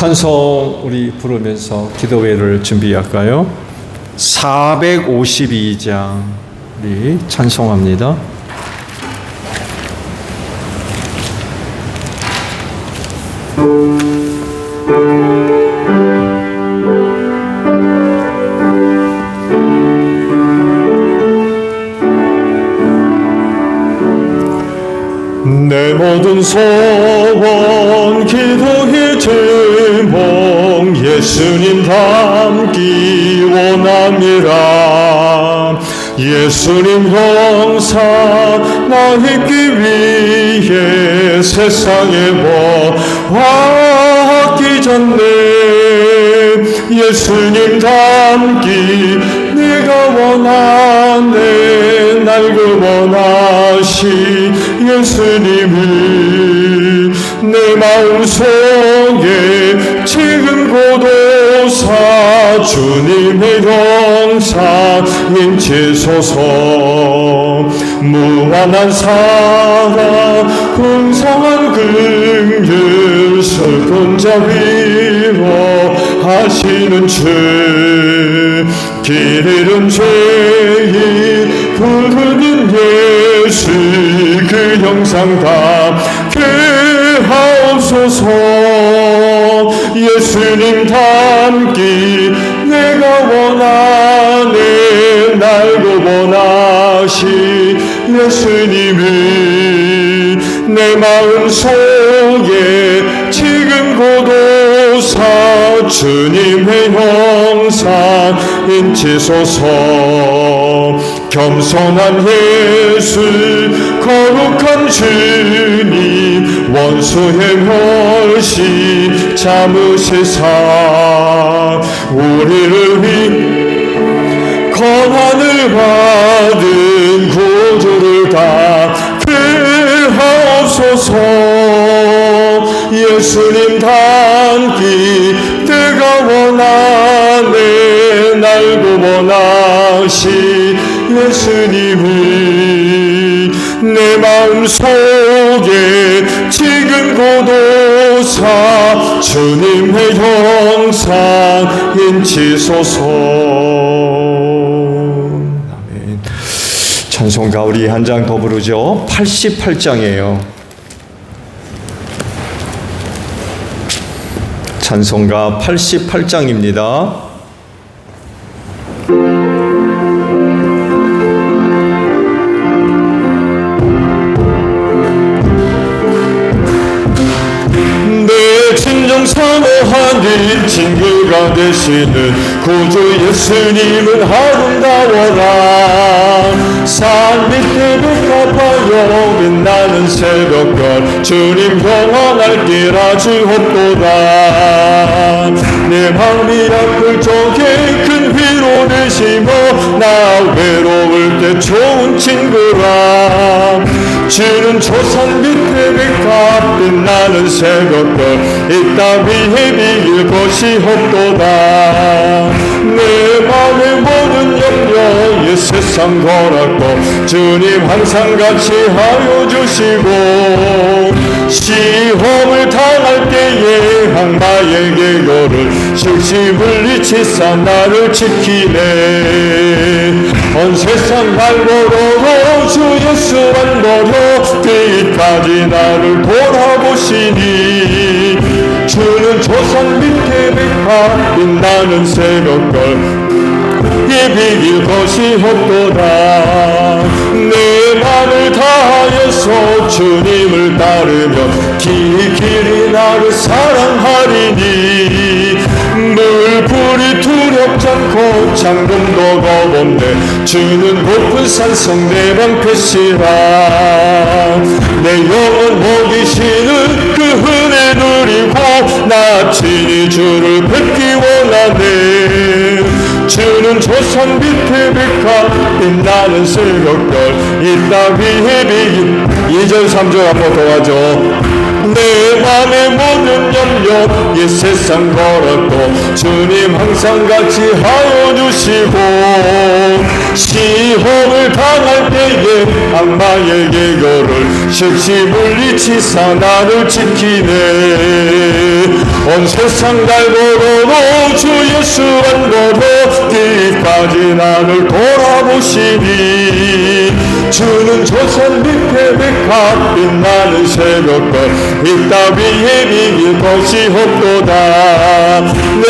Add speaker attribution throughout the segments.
Speaker 1: 찬송 우리 부르면서 기도회를 준비할까요? 452장 우리 찬송합니다. 내 모든 소원 기도의 제목 예수님 닮기 원합니다. 예수님 형상 나있기 위해 세상에 왔기 전에 예수님 닮기 내가 원하네. 날 원하시 예수님을 내 마음속에 지금 고도사 주님의 형상 인치소서. 무한한 사랑 풍성한 긍휼 슬픈 자 위로 하시는 주 길 잃은 죄인 부르는 예수 그 형상 닮게 하옵소서. 예수님 닮기 내가 원하네. 날고 원하시 예수님을 내 마음속에 지금 고도사 주님의 형상 인치소서. 겸손한 예수 거룩한 주님 원수의 멸시 참으시사 우리를 위해 권한을 받은 구주를 닮게 하옵소서. 예수님 닮기 내가 원하네. 날고 원하시 예수님을 내 마음속에 지금 고도사 주님의 형상 인치소서. 아멘. 찬송가 우리 한 장 더 부르죠. 88장이에요. 찬송가 88장입니다. 사모하는 친구가 되시는 구주 예수님은 아름다워라. 산 밑에 백합하여 빛나는 새벽별 주님 영원할 길 아주 없도다. 내 마음이 아플 적에 큰 위로 되시며 나 외로울 때 좋은 친구라. 주는 조산 밑에 백합 빛나는 새벽별 이 땅 위에 비길 것이 없도다. 내 맘의 모든 염려에 세상 거라고 주님 항상 같이 하여 주시고 시험을 당할 때에 악마의 계교를 실시 물리치사 나를 지키네. 온 세상 발걸어도 주 예수만 버려 끝까지 나를 돌아보시니 주는 조상 밑에 백합 빛나는 새벽별 비길 것이 없도다. 내 맘을 다하여서 주님을 따르며 길이 나를 사랑하리니 물불이 두렵지 않고 장금도 겁없네. 주는 높은 산성 내 방패시라. 내 영혼 먹이시는 그 은혜 누리고 나 친히 주를 뵙기 원하네. 주는 조상 밑에 백합 빛나는 새벽별 이 땅 위에 비길 2절 3절 한번 더 하죠. 내 맘의 모든 염려 이 세상 걸었고 주님 항상 같이 하여 주시고 시험을 당할 때에 악마의 계교를 즉시 물리치사 나를 지키네. 온 세상 달고로도 주 예수 안고로 끝까지 나를 돌아보시니 주는 조선 밑에 백합 빛나는 새벽별 이 따위에 비길 것이 없도다. 내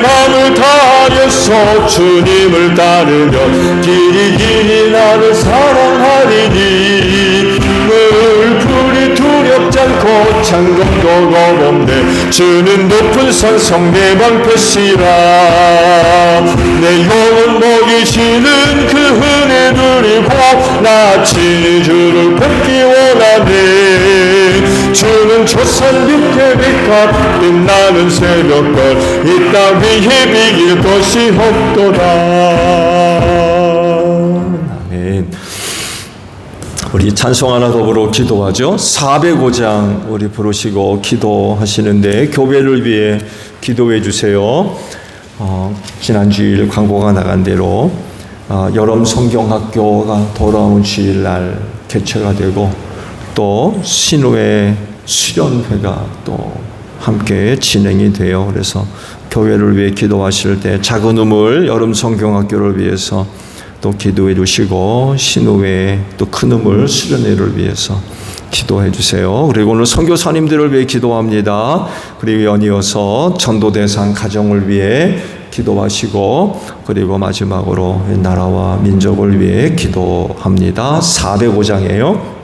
Speaker 1: 맘을 다하여서 주님을 따르며 길이 나를 사랑하리니 늘 불이 두렵지 않고 창검도 겁없네. 주는 높은 산 성내 방패시라. 내 영혼 먹이시는 그 은혜 누리고 나 친히 주를 뵙기 원하네. 주는 조산 밑에 빛과 빛나는 새벽별 이 땅 위에 비길 것이 없도다. 아멘. 우리 찬송 하나 더불어 기도하죠. 405장 우리 부르시고 기도하시는데 교회를 위해 기도해 주세요. 지난 주일 광고가 나간 대로 여름 성경학교가 돌아온 주일날 개최가 되고 또 신우회 수련회가 또 함께 진행이 돼요. 그래서 교회를 위해 기도하실 때 작은 우물 여름 성경학교를 위해서 또 기도해 주시고 신우회 또 큰 우물 수련회를 위해서 기도해 주세요. 그리고 오늘 선교사님들을 위해 기도합니다. 그리고 연이어서 전도대상 가정을 위해 기도하시고 그리고 마지막으로 나라와 민족을 위해 기도합니다. 405장이에요.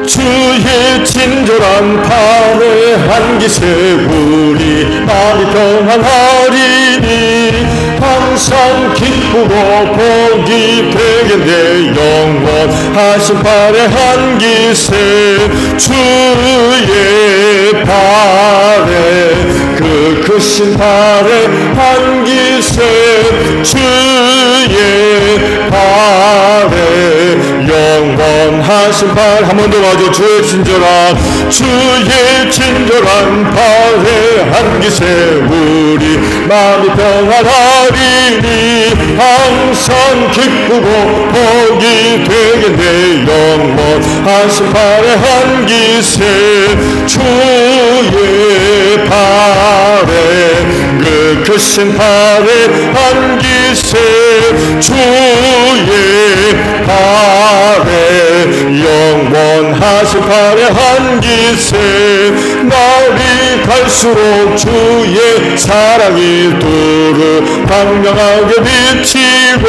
Speaker 1: 주의 친절한 팔에 한기세 우리 마음이 평안하리니 항상 기쁘고 복이 되겠네. 영원하신 팔에 한기세 주의 팔에 그 크신 팔에 한기세 주의 팔에 영원하신 팔 한 번 더 봐줘. 주의 친절한 팔에 한기세 우리 마음이 평안하리니 항상 기쁘고 복이 되겠네. 영원하신 팔에 한기세 주의 팔에 그 크신 팔에 한기세 주의 팔에 영원하신 팔에 한기세 날이 갈수록 주의 사랑이 두루 광명하게 비치고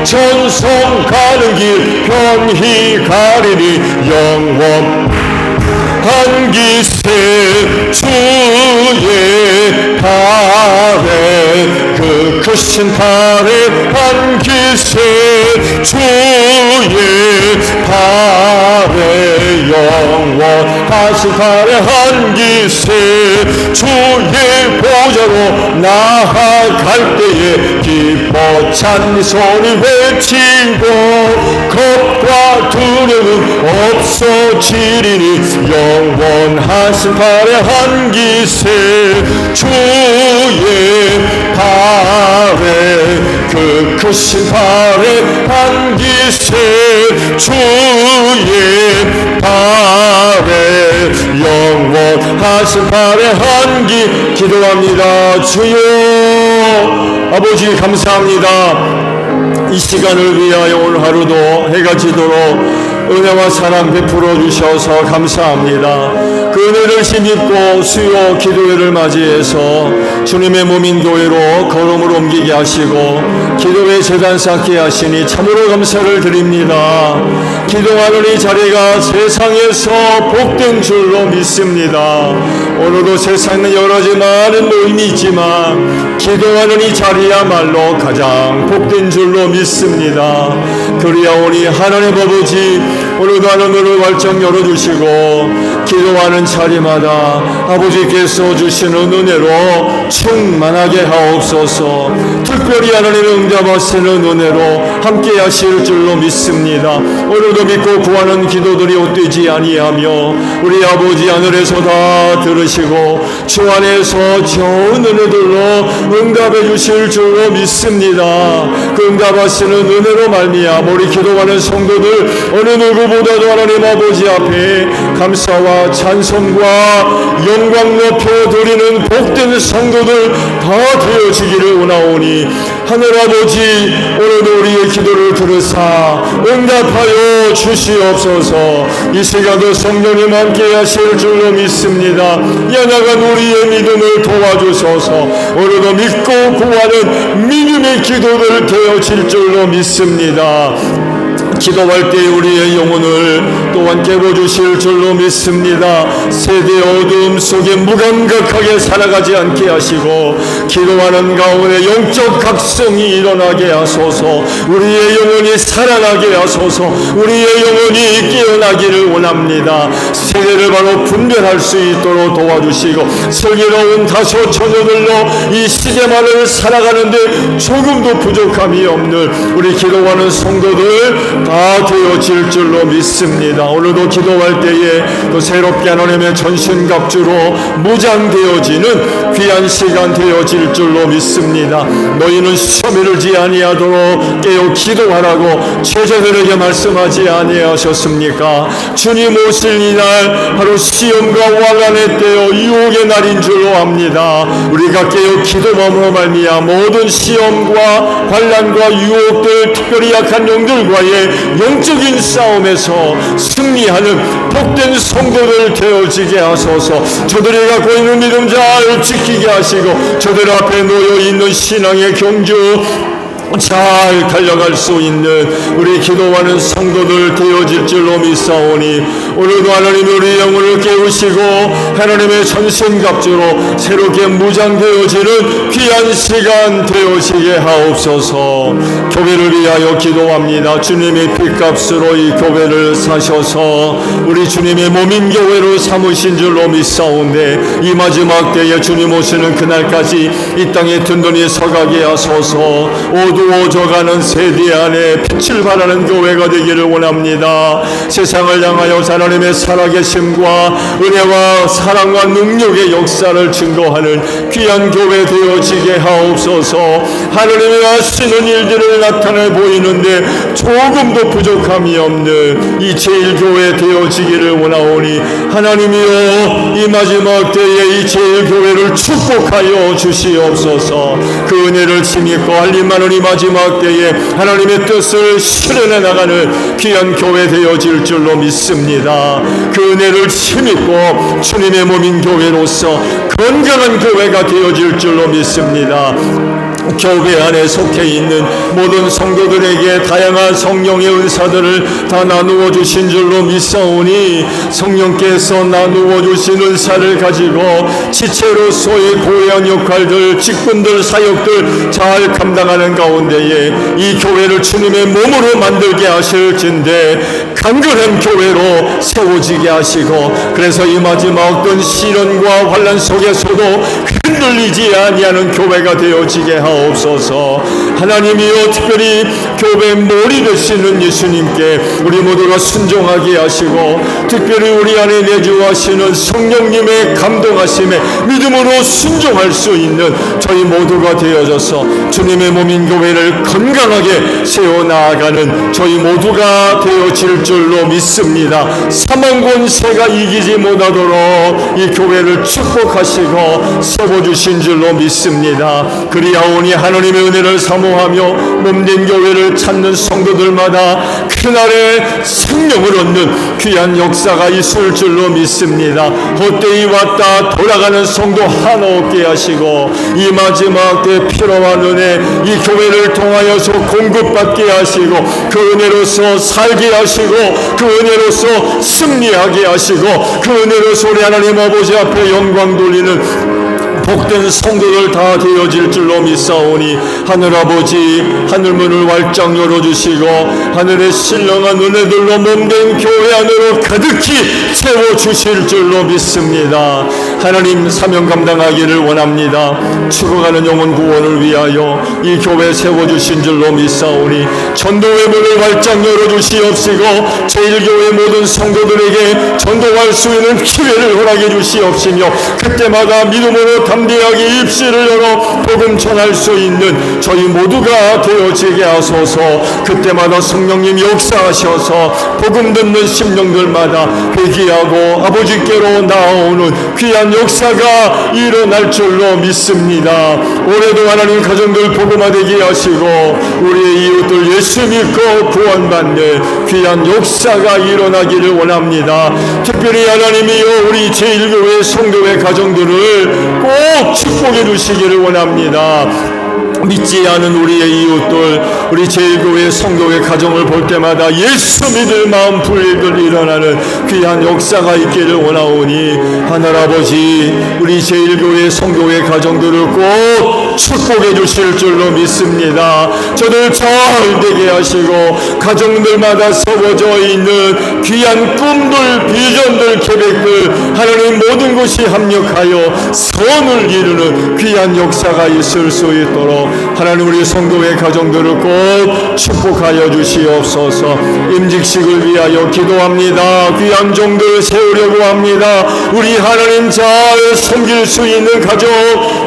Speaker 1: 전성 가는 길 편히 가리니 영원 한기세 주의 팔에 그 크신 팔에 한기세 주의 팔에 영원하신 팔에 한기세 주의 보좌로 나아갈 때에 기뻐 찬미 소리 외치고 겁과 두려움 없어지리니 영원하신 팔에 한기세 주의 팔에 그 크신 팔에 한기세 주의 팔에 영원하신 팔에 한기 기도합니다. 주여 아버지 감사합니다. 이 시간을 위하여 오늘 하루도 해가 지도록 은혜와 사랑 베풀어 주셔서 감사합니다. 그 은혜를 힘입고 수요 기도회를 맞이해서 주님의 몸인 교회로 걸음을 옮기게 하시고 기도회 재단 쌓게 하시니 참으로 감사를 드립니다. 기도하는 이 자리가 세상에서 복된 줄로 믿습니다. 오늘도 세상에 여러 가지 많은 모임이 있지만 기도하는 이 자리야말로 가장 복된 줄로 믿습니다. 그리하오니 하나님 아버지 오늘도 하늘을 활짝 열어주시고 기도하는 자리마다 아버지께서 주시는 은혜로 충만하게 하옵소서. 특별히 하나님의 응답하시는 은혜로 함께 하실 줄로 믿습니다. 오늘도 믿고 구하는 기도들이 헛되지 아니하며 우리 아버지 하늘에서 다 들으시고 주 안에서 좋은 은혜들로 응답해 주실 줄로 믿습니다. 그 응답하시는 은혜로 말미암아 우리 기도하는 성도들 어느 누구보다도 하나님 아버지 앞에 감사와 찬송과 영광 높여 드리는 복된 성도들 다 되어지기를 원하오니 하늘 아버지 오늘도 우리의 기도를 들으사 응답하여 주시옵소서. 이 시간도 성령님 함께 하실 줄로 믿습니다. 야나간 우리의 믿음을 도와주소서. 오늘도 믿고 구하는 믿음의 기도들 되어질 줄로 믿습니다. 기도할 때 우리의 영혼을 또한 깨워주실 줄로 믿습니다. 세대 어둠 속에 무감각하게 살아가지 않게 하시고 기도하는 가운데 영적 각성이 일어나게 하소서. 우리의 영혼이 살아나게 하소서. 우리의 영혼이 깨어나기를 원합니다. 세대를 바로 분별할 수 있도록 도와주시고 슬기로운 다소 처녀들로 이 시대만을 살아가는데 조금도 부족함이 없는 우리 기도하는 성도들 다 되어질 줄로 믿습니다. 오늘도 기도할 때에 또 새롭게 하나님의 전신갑주로 무장되어지는 귀한 시간 되어질 줄로 믿습니다. 너희는 시험에 들지 아니하도록 깨어 기도하라고 제자들에게 말씀하지 아니하셨습니까? 주님 오실 이날 바로 시험과 환난의 때요 유혹의 날인 줄로 압니다. 우리가 깨어 기도함으로 말미암아 모든 시험과 환난과 유혹들 특별히 약한 영들과의 영적인 싸움에서 승리하는 복된 성도들 되어지게 하소서. 저들이 갖고 있는 믿음 잘 지키게 하시고 저들 앞에 놓여있는 신앙의 경주 잘 달려갈 수 있는 우리 기도하는 성도들 되어질 줄로 믿사오니 오늘도 하나님이 우리 영혼을 깨우시고 하나님의 전신갑주로 새롭게 무장되어지는 귀한 시간 되어지게 하옵소서. 교회를 위하여 기도합니다. 주님의 핏값으로 이 교회를 사셔서 우리 주님의 몸인 교회로 삼으신 줄로 믿사오는데 이 마지막 때에 주님 오시는 그날까지 이 땅에 든든히 서가게 하소서. 어두워져가는 세대 안에 빛을 발하는 교회가 되기를 원합니다. 세상을 향하여 하나님의 살아계심과 은혜와 사랑과 능력의 역사를 증거하는 귀한 교회 되어지게 하옵소서. 하나님이 하시는 일들을 나타내 보이는데 조금도 부족함이 없는 이 제일교회 되어지기를 원하오니 하나님이여 이 마지막 때에 이 제일교회를 축복하여 주시옵소서. 그 은혜를 힘입고 알림하는 이 마지막 때에 하나님의 뜻을 실현해 나가는 귀한 교회 되어질 줄로 믿습니다. 그 은혜를 힘입고 주님의 몸인 교회로서 건강한 교회가 되어질 줄로 믿습니다. 교회 안에 속해 있는 모든 성도들에게 다양한 성령의 은사들을 다 나누어 주신 줄로 믿사오니 성령께서 나누어 주신 은사를 가지고 지체로서의 고유한 역할들, 직분들, 사역들 잘 감당하는 가운데에 이 교회를 주님의 몸으로 만들게 하실진데 강건한 교회로 세워지게 하시고 그래서 이 마지막 어떤 시련과 환난 속에서도 흔들리지 아니하는 교회가 되어지게 하옵소서. 하나님이여 특별히 교회 머리 되시는 예수님께 우리 모두가 순종하게 하시고 특별히 우리 안에 내주하시는 성령님의 감동하심에 믿음으로 순종할 수 있는 저희 모두가 되어져서 주님의 몸인 교회를 건강하게 세워나가는 저희 모두가 되어질 줄로 믿습니다. 사망 권세가 이기지 못하도록 이 교회를 축복하시고 세워주신 줄로 믿습니다. 그리하오니 하나님의 은혜를 사모하며 몸된 교회를 찾는 성도들마다 그날의 생명을 얻는 귀한 역사가 있을 줄로 믿습니다. 헛되이 왔다 돌아가는 성도 하나 없게 하시고 이 마지막 때 필요한 은혜 이 교회를 통하여서 공급받게 하시고 그 은혜로서 살게 하시고 그 은혜로서 승리하게 하시고 그 은혜로서 우리 하나님 아버지 앞에 영광 돌리는 복된 성도들 다 되어질 줄로 믿사오니 하늘아버지 하늘문을 활짝 열어주시고 하늘의 신령한 은혜들로 몸된 교회 안으로 가득히 채워주실 줄로 믿습니다. 하나님 사명 감당하기를 원합니다. 죽어가는 영혼 구원을 위하여 이 교회 세워주신 줄로 믿사오니 전도의 문을 활짝 열어주시옵시고 제1교회 모든 성도들에게 전도할 수 있는 기회를 허락해 주시옵시며 그때마다 믿음으로 담대하게 입술을 열어 복음 전할 수 있는 저희 모두가 되어지게 하소서. 그때마다 성령님 역사하셔서 복음 듣는 심령들마다 회개하고 아버지께로 나오는 귀한 역사가 일어날 줄로 믿습니다. 올해도 하나님 가정들 복음화되게 하시고 우리의 이웃들 예수 믿고 구원받는 귀한 역사가 일어나기를 원합니다. 특별히 하나님이여 우리 제1교회 성도의 가정들을 꼭 축복해 주시기를 원합니다. 믿지 않은 우리의 이웃들, 우리 제1교회 성도의 가정을 볼 때마다 예수 믿을 마음 불리들 일어나는 귀한 역사가 있기를 원하오니 하늘아버지 우리 제1교회 성도의 가정들을 꼭 축복해 주실 줄로 믿습니다. 저들 잘 되게 하시고 가정들마다 세워져 있는 귀한 꿈들, 비전들, 계획들 하나님 모든 것이 합력하여 선을 이루는 귀한 역사가 있을 수 있도록 하나님 우리 성도의 가정들을 꼭 축복하여 주시옵소서. 임직식을 위하여 기도합니다. 귀한 종들 세우려고 합니다. 우리 하나님 잘 섬길 수 있는 가족,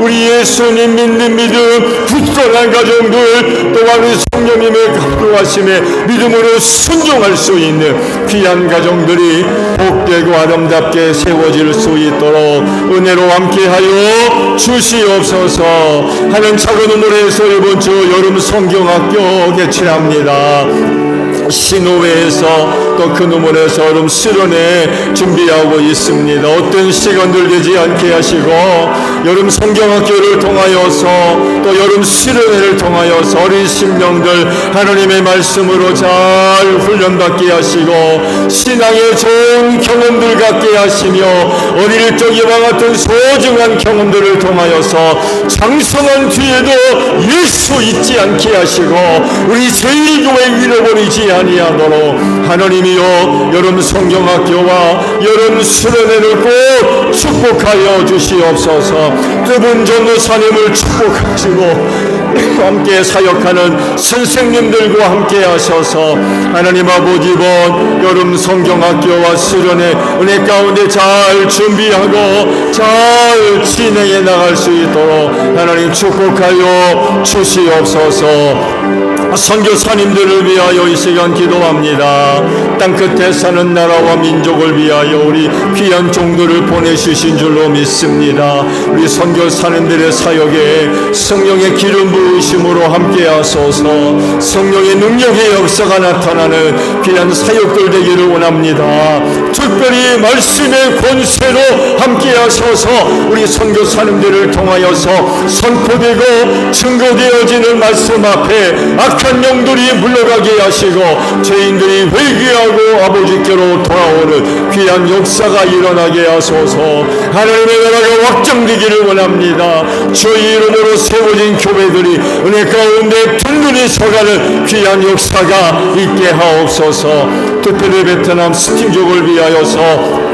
Speaker 1: 우리 예수님 믿는 믿음 굳건한 가정들, 또한 우리 성령님의 감동하심에 믿음으로 순종할 수 있는 귀한 가정들이 복되고 아름답게 세워질 수 있도록 은혜로 함께하여 주시옵소서. 하는 작은 우물에서 이번 주 여름 성경학교 개최합니다. 신호회에서 또 그 누문에서 얼음 수련회 준비하고 있습니다. 어떤 시간들 되지 않게 하시고 여름 성경학교를 통하여서 또 여름 수련회를 통하여서 어린 심령들 하나님의 말씀으로 잘 훈련받게 하시고 신앙의 좋은 경험들 갖게 하시며 어릴 적 이와 같은 소중한 경험들을 통하여서 장성한 뒤에도 예수 잊지 않게 하시고 우리 제1교회 잃어버리지 아니하도록 하나님이여 여름 성경학교와 여름 수련회를 꼭 축복하여 주시옵소서. 두 분 전도사님을 축복하시고 함께 사역하는 선생님들과 함께 하셔서 하나님 아버지 본 여름 성경학교와 수련회 은혜 가운데 잘 준비하고 잘 진행해 나갈 수 있도록 하나님 축복하여 주시옵소서. 선교사님들을 위하여 이 시간 기도합니다. 땅끝에 사는 나라와 민족을 위하여 우리 귀한 종들을 보내주신 줄로 믿습니다. 우리 선교사님들의 사역에 성령의 기름 부으심으로 함께 하소서. 성령의 능력의 역사가 나타나는 귀한 사역들 되기를 원합니다. 특별히 말씀의 권세로 함께 하셔서 우리 선교사님들을 통하여서 선포되고 증거되어지는 말씀 앞에 악한 영들이 물러가게 하시고 죄인들이 회개하고 아버지께로 돌아오는 귀한 역사가 일어나게 하소서. 하나님의 나라가 확장되기를 원합니다. 주의 이름으로 세워진 교회들이 은혜 가운데 든든히 서가는 귀한 역사가 있게 하옵소서. 특별히 베트남 스팅족을 위하여서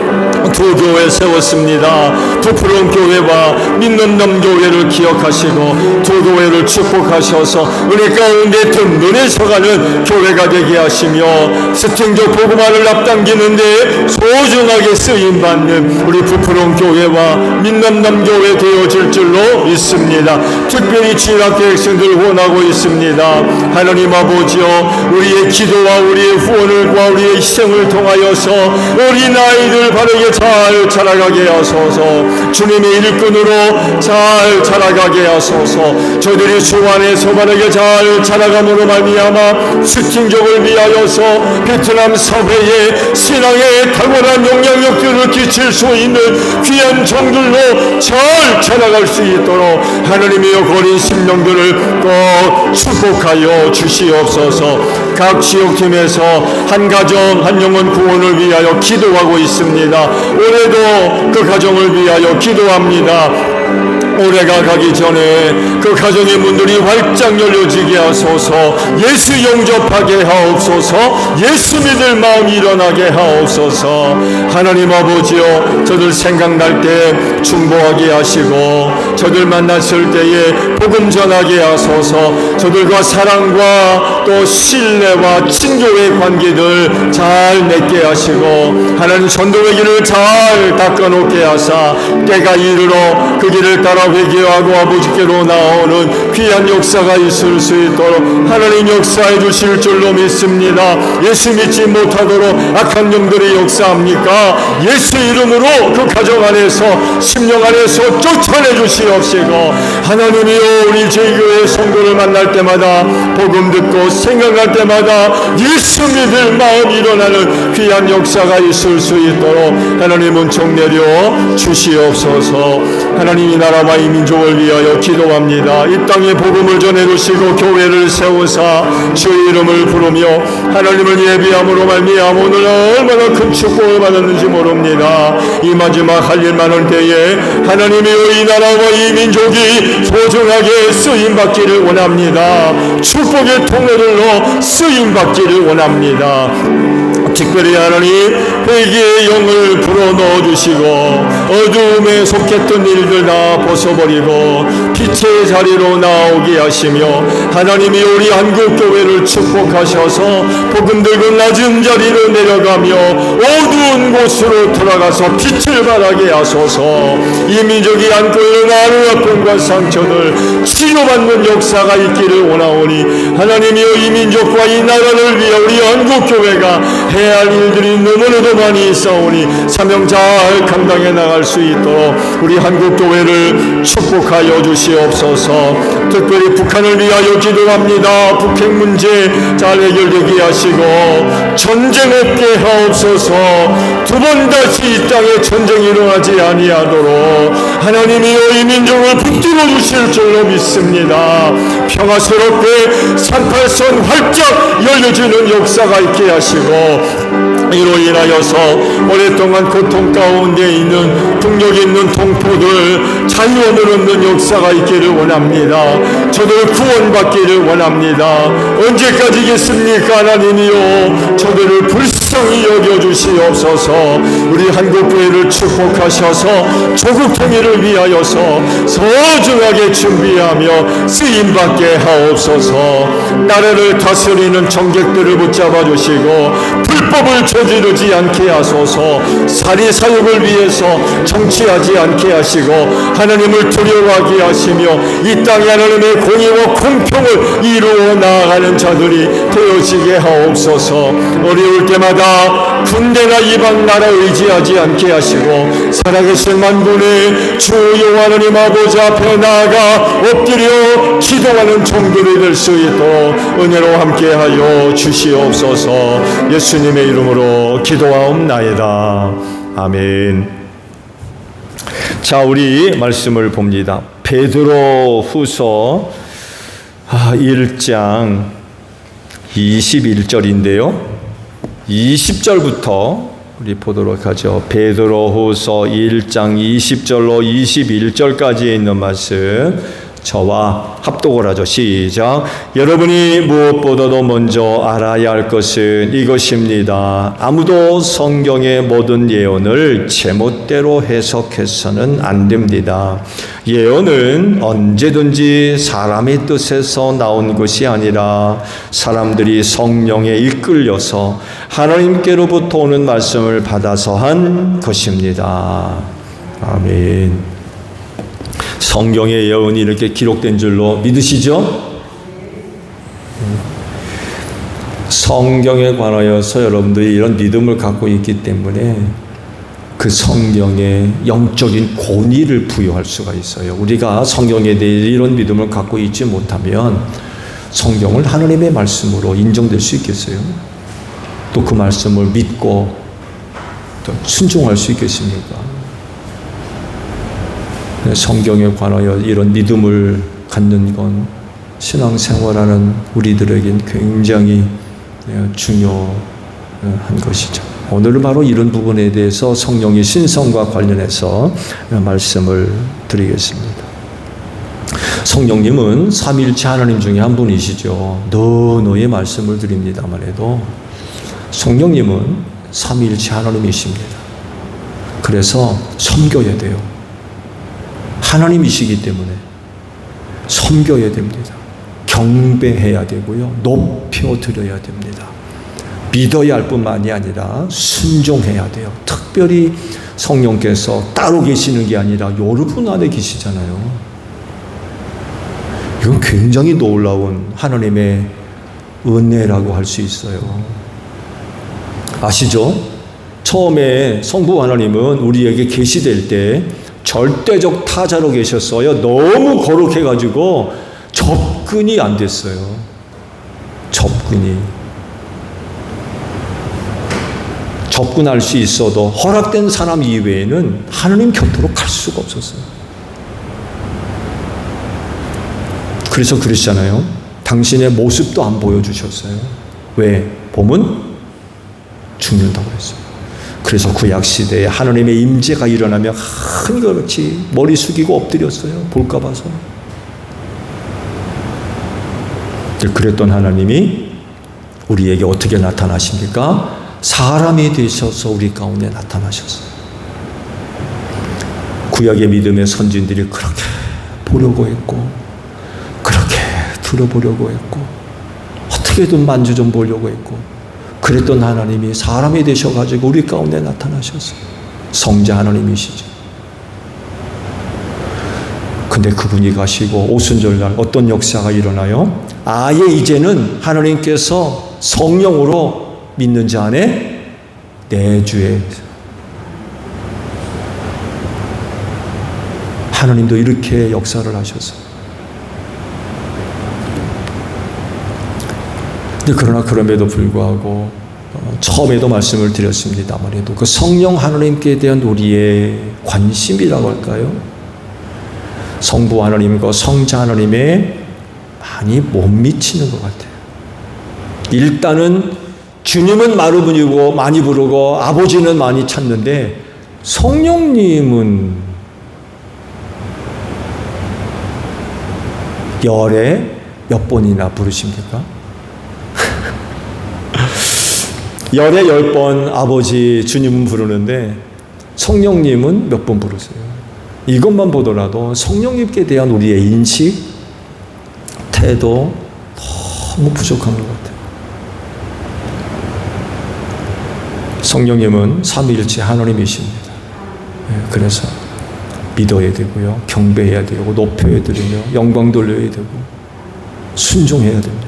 Speaker 1: 두 교회 세웠습니다. 부풀은 교회와 믿는 교회를 기억하시고 두 교회를 축복하셔서 은혜 가운데 든든히 서가는 교회가 되게 하시며 스팅족 복음화를 앞당기는데 소중하게 쓰임받는 우리 부풀은 교회와 믿는 교회 되어질 줄로 믿습니다. 특별히 진학계 학생들 원하고 있습니다. 하나님 아버지여 우리의 기도와 우리의 후원과 우리의 희생을 통하여서 어린아이들 바르게 잘 자라가게 하소서. 주님의 일꾼으로 잘 자라가게 하소서. 저들이 주 안에서 바르게 잘 자라감으로 말미암아 스팅족을 위하여서 베트남 사회에 신앙의 탁월한 영향력들을 끼칠 수 있는 귀한 종들로 잘 자라갈 수 있도록 하나님이여 거린 심령들을 꼭 축복하여 주시옵소서. 각 지역팀에서 한 가정 한 영혼 구원을 위하여 기도하고 있습니다. 올해도 그 가정을 위하여 기도합니다. 올해가 가기 전에 그 가정의 문들이 활짝 열려지게 하소서. 예수 영접하게 하옵소서. 예수 믿을 마음이 일어나게 하옵소서. 하나님 아버지여, 저들 생각날 때 중보하게 하시고 저들 만났을 때에 복음 전하게 하소서. 저들과 사랑과 또 신뢰와 친교의 관계들 잘 맺게 하시고 하나님 전도의 길을 잘 닦아놓게 하사 때가 이르러 그 길을 따라 회개하고 아버지께로 나오는 귀한 역사가 있을 수 있도록 하나님 역사해 주실 줄로 믿습니다. 예수 믿지 못하도록 악한 영들이 역사합니까? 예수 이름으로 그 가정 안에서 심령 안에서 쫓아내 주시옵시고 하나님이여, 우리 제2교회 성도를 만날 때마다 복음 듣고 생각할 때마다 예수 믿을 마음 일어나는 귀한 역사가 있을 수 있도록 하나님 은총 내려 주시옵소서. 하나님 이 나라와 이 민족을 위하여 기도합니다. 이 땅에 복음을 전해주시고 교회를 세우사 주의 이름을 부르며 하나님을 예비함으로 말미암아 오늘 얼마나 큰 축복을 받았는지 모릅니다. 이 마지막 할 일 많을 때에 하나님이여, 이 나라와 이 민족이 소중하게 쓰임받기를 원합니다. 축복의 통로들로 쓰임받기를 원합니다. 특별히 하나님 회개의 영을 불어넣어 주시고 어두움에 속했던 일들 다 벗어버리고 빛의 자리로 나오게 하시며 하나님이 우리 한국교회를 축복하셔서 복음 들고 낮은 자리로 내려가며 어두운 곳으로 돌아가서 빛을 발하게 하소서. 이 민족이 안고 있는 아픔과 상처들 치료받는 역사가 있기를 원하오니 하나님이여, 이 민족과 이 나라를 위해 우리 한국교회가 해야 할 일들이 너무나도 많이 있사오니 사명 잘 감당해 나갈 수 있도록 우리 한국교회를 축복하여 주시옵소서. 특별히 북한을 위하여 기도합니다. 북핵 문제 잘 해결되게 하시고 전쟁 없게 하옵소서. 두 번 다시 이 땅에 전쟁이 일어나지 아니하도록 하나님이여, 이 민족을 붙들어 주실 줄로 믿습니다. 평화스럽게 38선 활짝 열려지는 역사가 있게 하시고 이로 인하여서 오랫동안 고통 가운데 있는 북녘에 있는 동포들 자유원을 얻는 역사가 있기를 원합니다. 저들 구원받기를 원합니다. 언제까지겠습니까? 하나님이요, 저들을 불쌍히 여겨주시옵소서. 우리 한국교회를 축복하셔서 조국 통일을 위하여서 소중하게 준비하며 쓰임받게 하옵소서. 나라를 다스리는 정객들을 붙잡아 주시고 불법을 저지르지 않게 하소서. 사리사욕을 위해서 정치하지 않게 하시고 하나님을 두려워하게 하시며 이 땅에 하나님의 공의와 공평을 이루어 나아가는 자들이 되어지게 하옵소서. 어려울 때마다 군대나 이방 나라 의지하지 않게 하시고 살아계신 만군의 주 여호와 하나님 아버지 앞에 나아가 엎드려 기도하는 종들이 될 수 있도록 은혜로 함께하여 주시옵소서. 예수님의 이름으로 기도하옵나이다. 아멘. 자, 우리 말씀을 봅니다. 베드로 후서 1장 21절인데요 20절부터 우리 보도록 하죠. 베드로 후서 1장 20절로 21절까지에 있는 말씀 저와 합독을 하죠. 시작. 여러분이 무엇보다도 먼저 알아야 할 것은 이것입니다. 아무도 성경의 모든 예언을 제멋대로 해석해서는 안 됩니다. 예언은 언제든지 사람의 뜻에서 나온 것이 아니라 사람들이 성령에 이끌려서 하나님께로부터 오는 말씀을 받아서 한 것입니다. 아멘. 성경의 예언이 이렇게 기록된 줄로 믿으시죠? 성경에 관하여서 여러분들이 이런 믿음을 갖고 있기 때문에 그 성경에 영적인 권위를 부여할 수가 있어요. 우리가 성경에 대해 이런 믿음을 갖고 있지 못하면 성경을 하나님의 말씀으로 인정될 수 있겠어요? 또 그 말씀을 믿고 또 순종할 수 있겠습니까? 성경에 관하여 이런 믿음을 갖는 건 신앙생활하는 우리들에겐 굉장히 중요한 것이죠. 오늘은 바로 이런 부분에 대해서 성령의 신성과 관련해서 말씀을 드리겠습니다. 성령님은 삼위일체 하나님 중에 한 분이시죠. 너의 말씀을 드립니다만 해도 성령님은 삼위일체 하나님이십니다. 그래서 섬겨야 돼요. 하나님이시기 때문에 섬겨야 됩니다. 경배해야 되고요. 높여드려야 됩니다. 믿어야 할 뿐만이 아니라 순종해야 돼요. 특별히 성령께서 따로 계시는 게 아니라 여러분 안에 계시잖아요. 이건 굉장히 놀라운 하나님의 은혜라고 할 수 있어요. 아시죠? 처음에 성부 하나님은 우리에게 계시될 때 절대적 타자로 계셨어요. 너무 거룩해가지고 접근이 안 됐어요. 접근할 수 있어도 허락된 사람 이외에는 하나님 곁으로 갈 수가 없었어요. 그래서 그러시잖아요. 당신의 모습도 안 보여주셨어요. 왜? 봄은 죽는다고 했어요. 그래서 구약시대에 하나님의 임재가 일어나면 한결같이 머리 숙이고 엎드렸어요. 볼까 봐서. 그랬던 하나님이 우리에게 어떻게 나타나십니까? 사람이 되셔서 우리 가운데 나타나셨어요. 구약의 믿음의 선진들이 그렇게 보려고 했고, 그렇게 들어보려고 했고, 어떻게든 만주 좀 보려고 했고, 그랬던 하나님이 사람이 되셔가지고 우리 가운데 나타나셨어요. 성자 하나님이시죠. 근데 그분이 가시고 오순절날 어떤 역사가 일어나요? 아예 이제는 하나님께서 성령으로 믿는 자 안에 내주에 하나님도 이렇게 역사를 하셨어요. 그러나 그럼에도 불구하고 처음에도 말씀을 드렸습니다만 해도 그 성령 하나님께 대한 우리의 관심이라고 할까요? 성부 하나님과 성자 하나님에 많이 못 미치는 것 같아요. 일단은 주님은 마루분이고 많이 부르고 아버지는 많이 찾는데 성령님은 열에 몇 번이나 부르십니까? 열에 10번 아버지 주님은 부르는데 성령님은 몇 번 부르세요? 이것만 보더라도 성령님께 대한 우리의 인식, 태도 너무 부족한 것 같아요. 성령님은 삼위일체 하나님이십니다. 그래서 믿어야 되고요, 경배해야 되고, 높여야 되며, 영광 돌려야 되고, 순종해야 됩니다.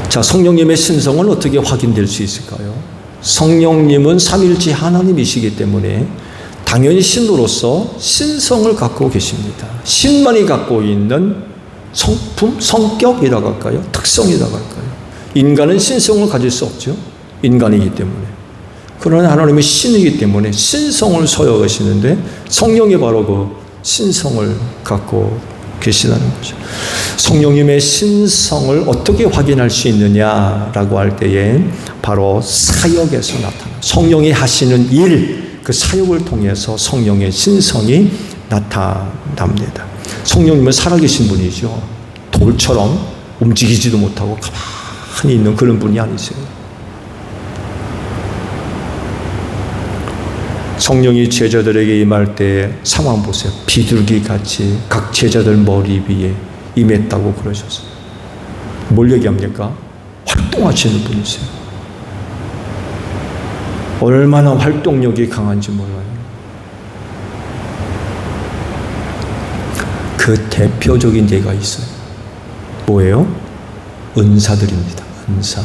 Speaker 1: 자, 성령님의 신성은 어떻게 확인될 수 있을까요? 성령님은 삼위일체 하나님이시기 때문에 당연히 신으로서 신성을 갖고 계십니다. 신만이 갖고 있는 성품, 성격이라고 할까요? 특성이라고 할까요? 인간은 신성을 가질 수 없죠. 인간이기 때문에. 그러나 하나님은 신이기 때문에 신성을 소유하시는데 성령이 바로 그 신성을 갖고 계시다는 거죠. 성령님의 신성을 어떻게 확인할 수 있느냐라고 할 때에 바로 사역에서 나타나요. 성령이 하시는 일, 그 사역을 통해서 성령의 신성이 나타납니다. 성령님은 살아계신 분이죠. 돌처럼 움직이지도 못하고 가만히 있는 그런 분이 아니세요. 성령이 제자들에게 임할 때 상황 보세요. 비둘기같이 각 제자들 머리 위에 임했다고 그러셨어요. 뭘 얘기합니까? 활동하시는 분이세요. 얼마나 활동력이 강한지 몰라요. 그 대표적인 예가 있어요. 뭐예요? 은사들입니다. 은사.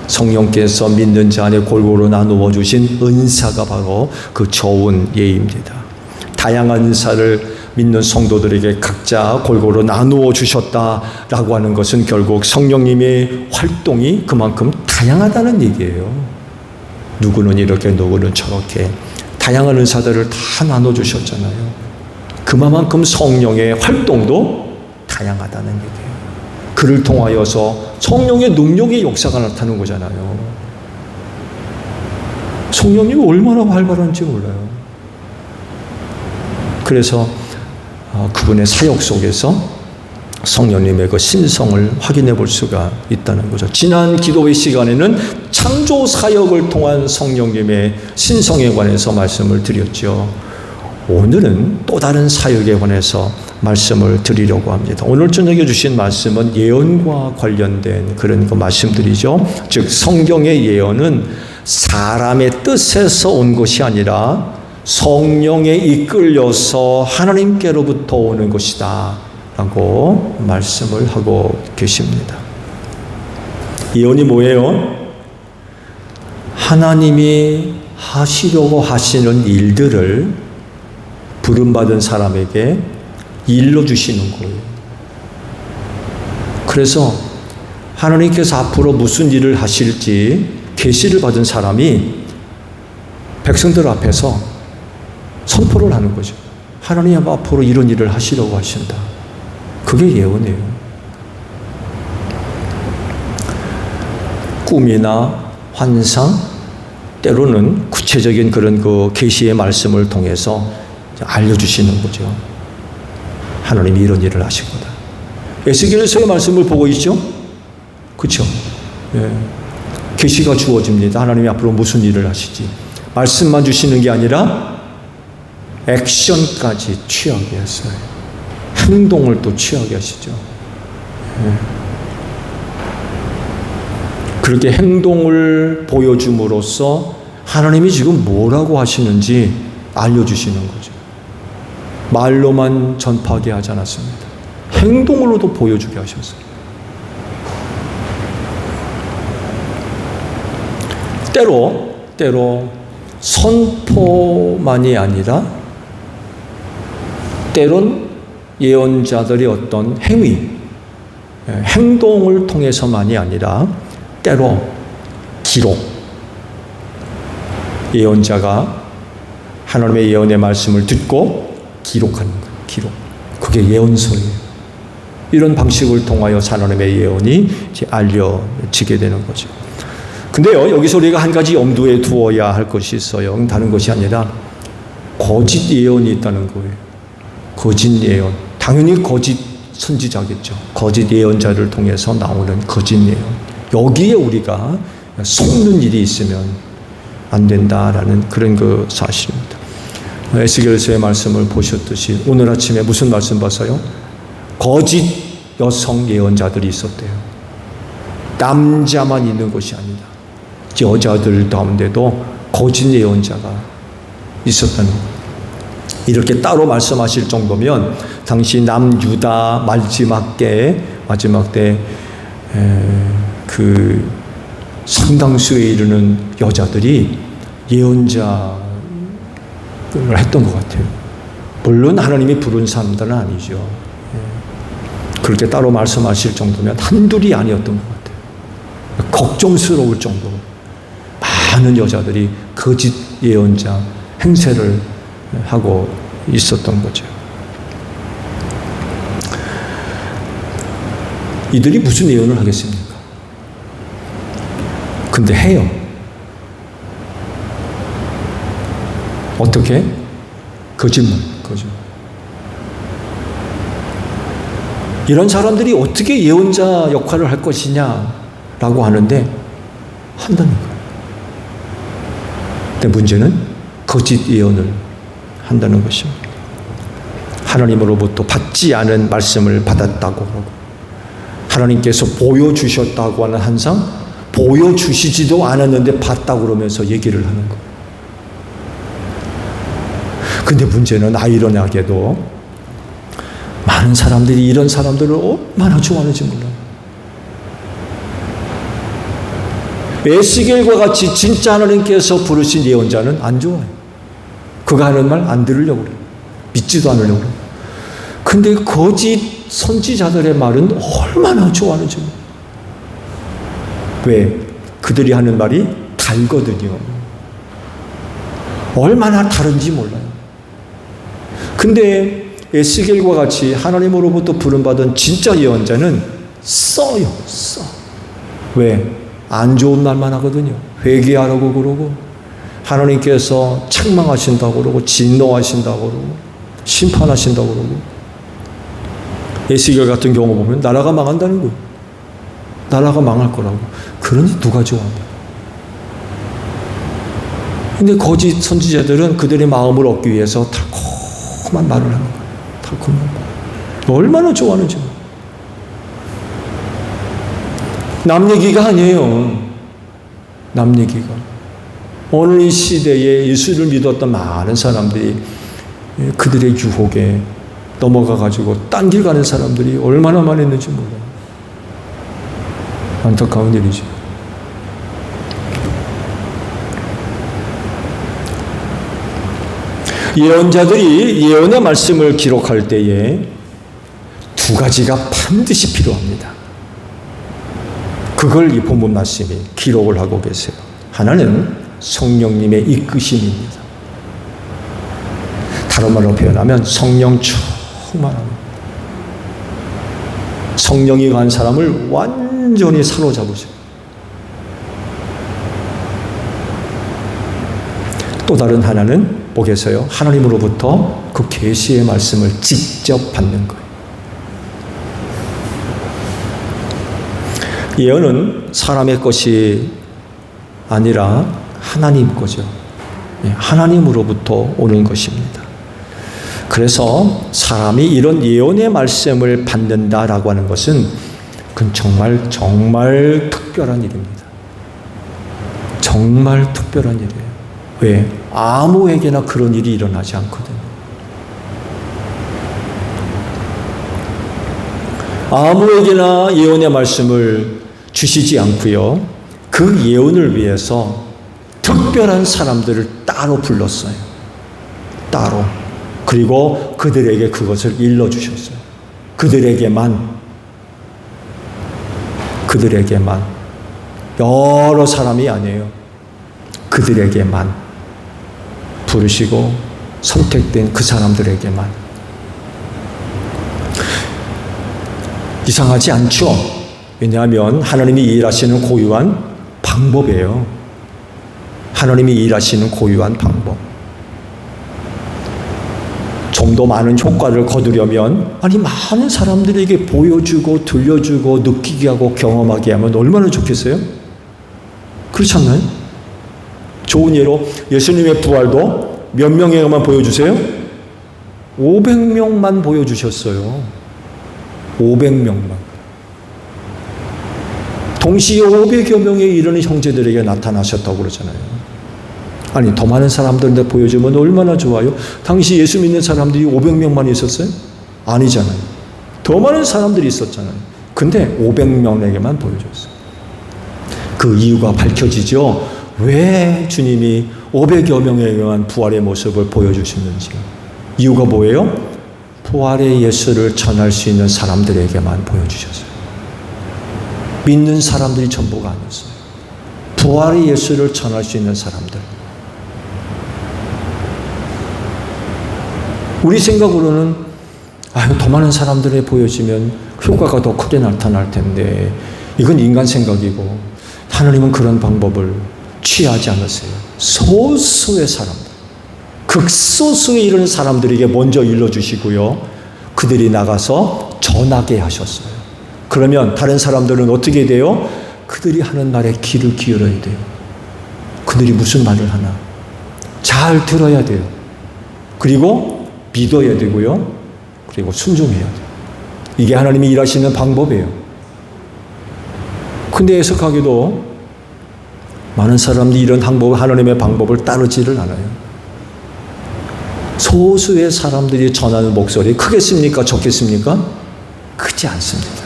Speaker 1: 성령께서 믿는 자 안에 골고루 나누어 주신 은사가 바로 그 좋은 예입니다. 다양한 은사를 믿는 성도들에게 각자 골고루 나누어 주셨다라고 하는 것은 결국 성령님의 활동이 그만큼 다양하다는 얘기예요. 누구는 이렇게 누구는 저렇게 다양한 은사들을 다 나눠주셨잖아요. 그만큼 성령의 활동도 다양하다는 얘기예요. 그를 통하여서 성령의 능력의 역사가 나타나는 거잖아요. 성령님이 얼마나 활발한지 몰라요. 그래서 그분의 사역 속에서 성령님의 그 신성을 확인해 볼 수가 있다는 거죠. 지난 기도회 시간에는 창조 사역을 통한 성령님의 신성에 관해서 말씀을 드렸죠. 오늘은 또 다른 사역에 관해서 말씀을 드리려고 합니다. 오늘 저녁에 주신 말씀은 예언과 관련된 그런 그 말씀들이죠. 즉 성경의 예언은 사람의 뜻에서 온 것이 아니라 성령에 이끌려서 하나님께로부터 오는 것이다 라고 말씀을 하고 계십니다. 예언이 뭐예요? 하나님이 하시려고 하시는 일들을 부름받은 사람에게 일러주시는 거예요. 그래서 하나님께서 앞으로 무슨 일을 하실지 계시를 받은 사람이 백성들 앞에서 선포를 하는 거죠. 하나님 앞으로 이런 일을 하시려고 하신다. 그게 예언이에요. 꿈이나 환상, 때로는 구체적인 그런 그 계시의 말씀을 통해서 알려주시는 거죠. 하나님이 이런 일을 하실 거다. 에스겔서의 말씀을 보고 있죠? 그렇죠? 예. 계시가 주어집니다. 하나님이 앞으로 무슨 일을 하시지. 말씀만 주시는 게 아니라 액션까지 취하게 했어요. 행동을 또 취하게 하시죠. 그렇게 행동을 보여줌으로써 하나님이 지금 뭐라고 하시는지 알려주시는 거죠. 말로만 전파하게 하지 않았습니다. 행동으로도 보여주게 하셨어요. 때로 선포만이 아니라 때론 예언자들의 어떤 행동을 통해서만이 아니라 때로 기록, 예언자가 하나님의 예언의 말씀을 듣고 기록하는 것, 기록. 그게 예언서예요. 이런 방식을 통하여 하나님의 예언이 이제 알려지게 되는 거죠. 근데요, 여기서 우리가 한 가지 염두에 두어야 할 것이 있어요. 다른 것이 아니라 거짓 예언이 있다는 거예요. 거짓 예언. 당연히 거짓 선지자겠죠. 거짓 예언자를 통해서 나오는 거짓 예언. 여기에 우리가 속는 일이 있으면 안 된다라는 그런 그 사실입니다. 에스겔서의 말씀을 보셨듯이 오늘 아침에 무슨 말씀 봤어요? 거짓 여성 예언자들이 있었대요. 남자만 있는 것이 아니다. 여자들 가운데도 거짓 예언자가 있었다는 거예요. 이렇게 따로 말씀하실 정도면 당시 남유다 마지막 때 그 상당수에 이르는 여자들이 예언자를 했던 것 같아요. 물론 하나님이 부른 사람들은 아니죠. 그렇게 따로 말씀하실 정도면 한둘이 아니었던 것 같아요. 걱정스러울 정도로 많은 여자들이 거짓 예언자 행세를 하고 있었던 거죠. 이들이 무슨 예언을 하겠습니까? 근데 해요. 어떻게? 거짓말. 이런 사람들이 어떻게 예언자 역할을 할 것이냐라고 하는데 한다는 거예요. 근데 문제는 거짓 예언을 한다는 것입니다. 하나님으로부터 받지 않은 말씀을 받았다고 하고 하나님께서 보여주셨다고 하는 한상 보여주시지도 않았는데 봤다고 그러면서 얘기를 하는 거예요. 근데 문제는 아이러니하게도 많은 사람들이 이런 사람들을 얼마나 좋아하는지 몰라요. 에스겔과 같이 진짜 하나님께서 부르신 예언자는 안 좋아해요. 그가 하는 말 안 들으려고 그래요. 믿지도 않으려고 그래요. 근데 거짓 선지자들의 말은 얼마나 좋아하는지 몰라요. 왜? 그들이 하는 말이 달거든요. 얼마나 다른지 몰라요. 근데 에스겔과 같이 하나님으로부터 부름받은 진짜 예언자는 써요. 왜? 안 좋은 말만 하거든요. 회개하라고 그러고 하나님께서 책망하신다고 그러고 진노하신다고 그러고 심판하신다고 그러고 에스겔 같은 경우 보면 나라가 망한다는 거예요. 나라가 망할 거라고. 그러니 누가 좋아합니까? 근데 거짓 선지자들은 그들의 마음을 얻기 위해서 달콤한 말을 하는 거예요. 달콤한 말. 얼마나 좋아하는지. 남 얘기가 아니에요. 남 얘기가. 오늘 이 시대에 예수를 믿었던 많은 사람들이 그들의 유혹에 넘어가가지고 딴 길 가는 사람들이 얼마나 많이 있는지 몰라요. 안타까운 일이죠. 예언자들이 예언의 말씀을 기록할 때에 두 가지가 반드시 필요합니다. 그걸 이 본문 말씀이 기록을 하고 계세요. 하나는 성령님의 이끄심입니다. 다른 말로 표현하면 성령 충만함. 성령이 간 사람을 완전히 사로잡으죠. 또 다른 하나는 뭐겠어요? 하나님으로부터 그 계시의 말씀을 직접 받는 거예요. 예언은 사람의 것이 아니라 하나님 거죠. 하나님으로부터 오는 것입니다. 그래서 사람이 이런 예언의 말씀을 받는다라고 하는 것은 그건 정말 특별한 일입니다. 정말 특별한 일이에요. 왜? 아무에게나 그런 일이 일어나지 않거든요. 아무에게나 예언의 말씀을 주시지 않고요. 그 예언을 위해서 특별한 사람들을 따로 불렀어요. 따로. 그리고 그들에게 그것을 일러주셨어요. 그들에게만. 여러 사람이 아니에요. 그들에게만 부르시고 선택된 그 사람들에게만. 이상하지 않죠? 왜냐하면 하나님이 일하시는 고유한 방법이에요. 하나님이 일하시는 고유한 방법. 좀 더 많은 효과를 거두려면 많은 사람들에게 보여주고 들려주고 느끼게 하고 경험하게 하면 얼마나 좋겠어요? 그렇지 않나요? 좋은 예로 예수님의 부활도 몇 명에게만 보여주세요? 500명만 보여주셨어요. 500명만. 동시에 500여 명에 이르는 형제들에게 나타나셨다고 그러잖아요. 아니, 더 많은 사람들한테 보여주면 얼마나 좋아요? 당시 예수 믿는 사람들이 500명만 있었어요? 아니잖아요. 더 많은 사람들이 있었잖아요. 근데 500명에게만 보여줬어요. 그 이유가 밝혀지죠? 왜 주님이 500여 명에게만 부활의 모습을 보여주셨는지. 이유가 뭐예요? 부활의 예수를 전할 수 있는 사람들에게만 보여주셨어요. 믿는 사람들이 전부가 아니었어요. 부활의 예수를 전할 수 있는 사람들. 우리 생각으로는 더 많은 사람들에 보여지면 효과가 더 크게 나타날 텐데 이건 인간 생각이고 하나님은 그런 방법을 취하지 않으세요. 소수의 사람들, 극소수에 이르는 사람들에게 먼저 일러주시고요. 그들이 나가서 전하게 하셨어요. 그러면 다른 사람들은 어떻게 돼요? 그들이 하는 말에 귀를 기울여야 돼요. 그들이 무슨 말을 하나 잘 들어야 돼요. 그리고 믿어야 되고요. 그리고 순종해야 돼요. 이게 하나님이 일하시는 방법이에요. 근데 해석하기도 많은 사람들이 이런 하나님의 방법을 따르지를 않아요. 소수의 사람들이 전하는 목소리 크겠습니까? 적겠습니까? 크지 않습니다.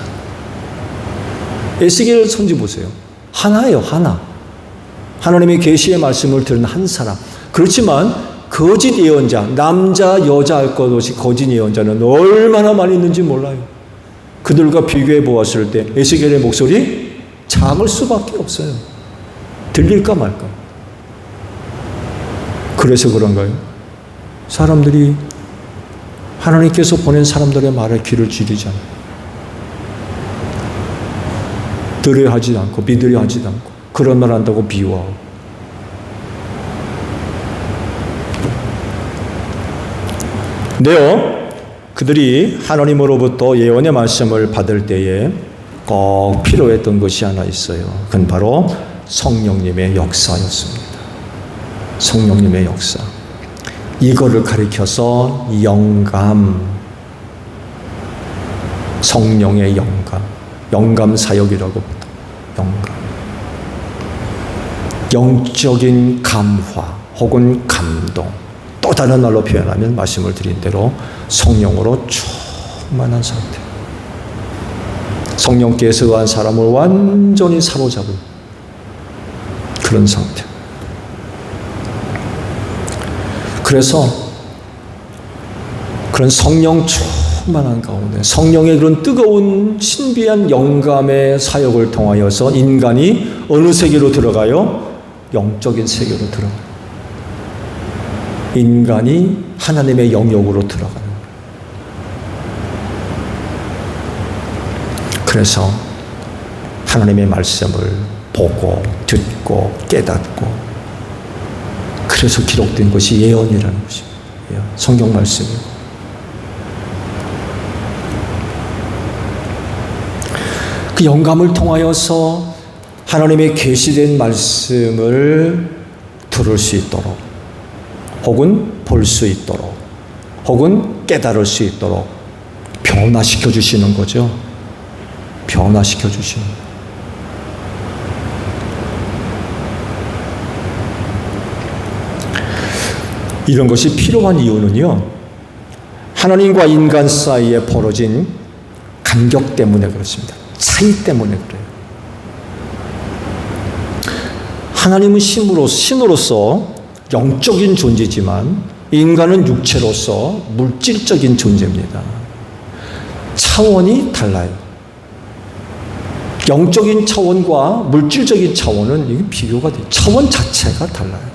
Speaker 1: 에스겔 선지 보세요. 하나예요, 하나. 하나님의 계시의 말씀을 들은 한 사람. 그렇지만 거짓 예언자, 남자, 여자 할 것 없이 거짓 예언자는 얼마나 많이 있는지 몰라요. 그들과 비교해 보았을 때 에스겔의 목소리 작을 수밖에 없어요. 들릴까 말까. 그래서 그런가요? 사람들이 하나님께서 보낸 사람들의 말에 귀를 기울이지 않아요. 들어야 하지 않고 믿으려 하지 않고 그런 말 한다고 미워하고. 네요.
Speaker 2: 그들이 하나님으로부터 예언의 말씀을 받을 때에 꼭 필요했던 것이 하나 있어요. 그건 바로 성령님의 역사였습니다. 성령님의 역사. 이거를 가리켜서 영감, 성령의 영감, 영감 사역이라고 부르다. 영감. 영적인 감화 혹은 감동. 또 다른 말로 표현하면 말씀을 드린 대로 성령으로 충만한 상태. 성령께서 의한 사람을 완전히 사로잡은 그런 상태. 그래서 그런 성령 충만한 가운데 성령의 그런 뜨거운 신비한 영감의 사역을 통하여서 인간이 어느 세계로 들어가요? 영적인 세계로 들어가요. 인간이 하나님의 영역으로 들어가는 거예요. 그래서 하나님의 말씀을 보고 듣고 깨닫고 그래서 기록된 것이 예언이라는 것입니다. 성경 말씀이고. 그 영감을 통하여서 하나님의 계시된 말씀을 들을 수 있도록 혹은 볼 수 있도록 혹은 깨달을 수 있도록 변화시켜 주시는 거죠. 변화시켜 주시는 거예요. 이런 것이 필요한 이유는요, 하나님과 인간 사이에 벌어진 간격 때문에 그렇습니다. 차이 때문에 그래요. 하나님은 신으로서 영적인 존재지만 인간은 육체로서 물질적인 존재입니다. 차원이 달라요. 영적인 차원과 물질적인 차원은 이게 비교가 돼요. 차원 자체가 달라요.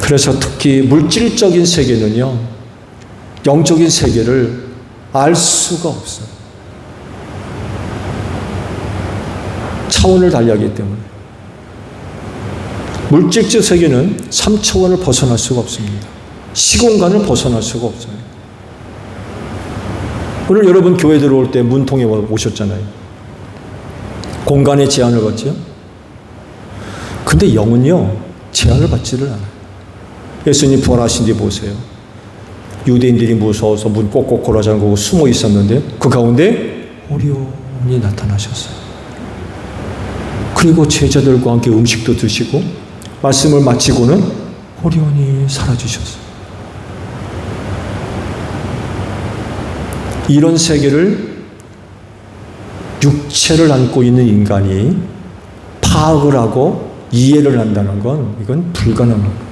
Speaker 2: 그래서 특히 물질적인 세계는요, 영적인 세계를 알 수가 없어요. 차원을 달리하기 때문에. 물질적 세계는 3차원을 벗어날 수가 없습니다. 시공간을 벗어날 수가 없어요. 오늘 여러분 교회 들어올 때 문통에 오셨잖아요. 공간의 제한을 받죠. 근데 영은요, 제한을 받지를 않아요. 예수님 부활하신 뒤 보세요. 유대인들이 무서워서 문 꼭꼭 걸어 잠그고 숨어 있었는데 그 가운데 오리온이 나타나셨어요. 그리고 제자들과 함께 음식도 드시고 말씀을 마치고는 오리온이 사라지셨어요. 이런 세계를 육체를 안고 있는 인간이 파악을 하고 이해를 한다는 건 이건 불가능한 거예요.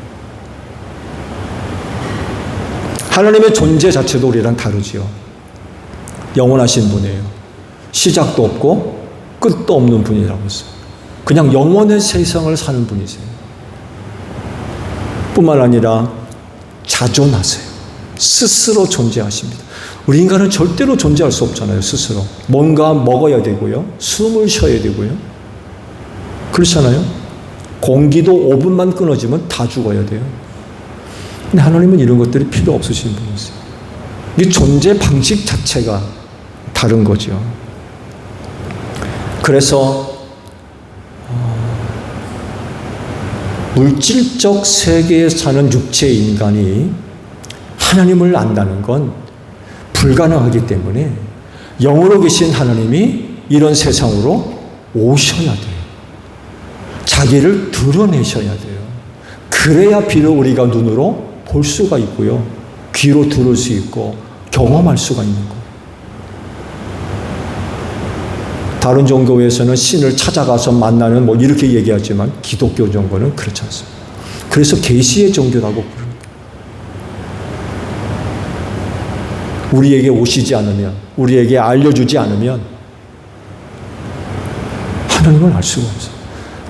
Speaker 2: 하나님의 존재 자체도 우리랑 다르지요. 영원하신 분이에요. 시작도 없고 끝도 없는 분이라고 했어요. 그냥 영원의 세상을 사는 분이세요. 뿐만 아니라 자존하세요. 스스로 존재하십니다. 우리 인간은 절대로 존재할 수 없잖아요. 스스로. 뭔가 먹어야 되고요. 숨을 쉬어야 되고요. 그렇잖아요. 공기도 5분만 끊어지면 다 죽어야 돼요. 근데 하나님은 이런 것들이 필요 없으신 분이세요. 이 존재 방식 자체가 다른 거죠. 그래서 물질적 세계에 사는 육체 인간이 하나님을 안다는 건 불가능하기 때문에 영으로 계신 하나님이 이런 세상으로 오셔야 돼요. 자기를 드러내셔야 돼요. 그래야 비록 우리가 눈으로 볼 수가 있고요. 귀로 들을 수 있고 경험할 수가 있는 거예요. 다른 종교에서는 신을 찾아가서 만나는 뭐 이렇게 얘기하지만 기독교 종교는 그렇지 않습니다. 그래서 계시의 종교라고 부릅니다. 우리에게 오시지 않으면, 우리에게 알려주지 않으면 하나님을 알 수가 없어요.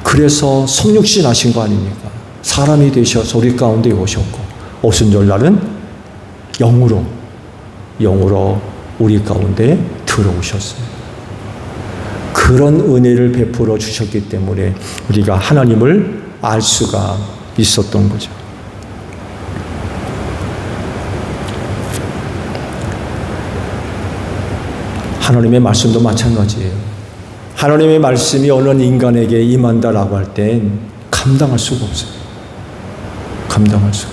Speaker 2: 그래서 성육신 하신 거 아닙니까? 사람이 되셔서 우리 가운데 오셨고 오순절날은 영으로 우리 가운데 들어오셨어요. 그런 은혜를 베풀어 주셨기 때문에 우리가 하나님을 알 수가 있었던 거죠. 하나님의 말씀도 마찬가지예요. 하나님의 말씀이 어느 인간에게 임한다라고 할 땐 감당할 수가 없어요. 감당할 수가.